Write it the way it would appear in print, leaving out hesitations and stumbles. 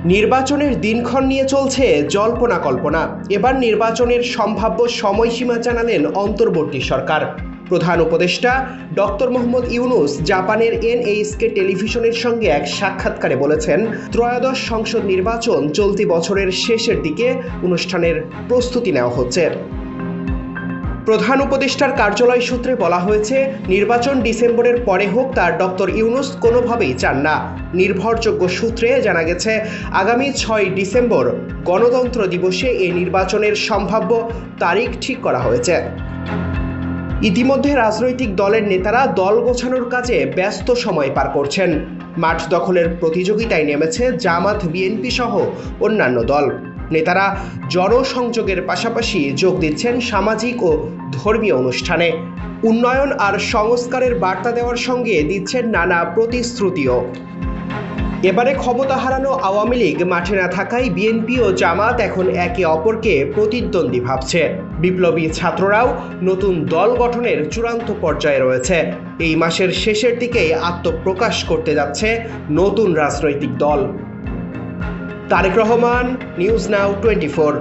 নির্বাচনের দিনক্ষণ নিয়ে চলছে জল্পনা কল্পনা। এবার নির্বাচনের সম্ভাব্য সময়সীমা জানালেন অন্তর্বর্তী সরকার। প্রধান উপদেষ্টা ডক্টর মোহাম্মদ ইউনূস জাপানের এনএইচকে টেলিভিশনের সঙ্গে এক সাক্ষাৎকারে বলেছেন, ত্রয়োদশ সংসদ নির্বাচন চলতি বছরের শেষের দিকে অনুষ্ঠানের প্রস্তুতি নেওয়া হচ্ছে। প্রধান উপদেষ্টার কার্যালয় সূত্রে বলা হয়েছে, নির্বাচন ডিসেম্বরের পরে হোক তা ডক্টর ইউনূস কোনোভাবেই চান না। নির্ভরযোগ্য সূত্রে জানা গেছে, আগামী 6 ডিসেম্বর গণতন্ত্র দিবসে এই নির্বাচনের সম্ভাব্য তারিখ ঠিক করা হয়েছে। ইতিমধ্যে রাজনৈতিক দলের নেতারা দল গোছানোর কাজে ব্যস্ত সময় পার করছেন। মাঠ দখলের প্রতিযোগিতায় নেমেছে জামাত, বিএনপি সহ অন্যান্য দল। নেতারা জনসংযোগের পাশাপাশি যোগ দিচ্ছেন সামাজিক ও ধর্মীয় অনুষ্ঠানে। উন্নয়ন আর সংস্কারের বার্তা দেওয়ার সঙ্গে দিচ্ছেন নানা প্রতিশ্রুতিও। এবারে ক্ষমতা হারানো আওয়ামী লীগ মাঠে না থাকায় বিএনপি ও জামাত এখন একে অপরকে প্রতিদ্বন্দ্বী ভাবছে। বিপ্লবী ছাত্ররাও নতুন দল গঠনের চূড়ান্ত পর্যায়ে রয়েছে। এই মাসের শেষের দিকেই আত্মপ্রকাশ করতে যাচ্ছে নতুন রাজনৈতিক দল। Tarique Rahman, news now 24।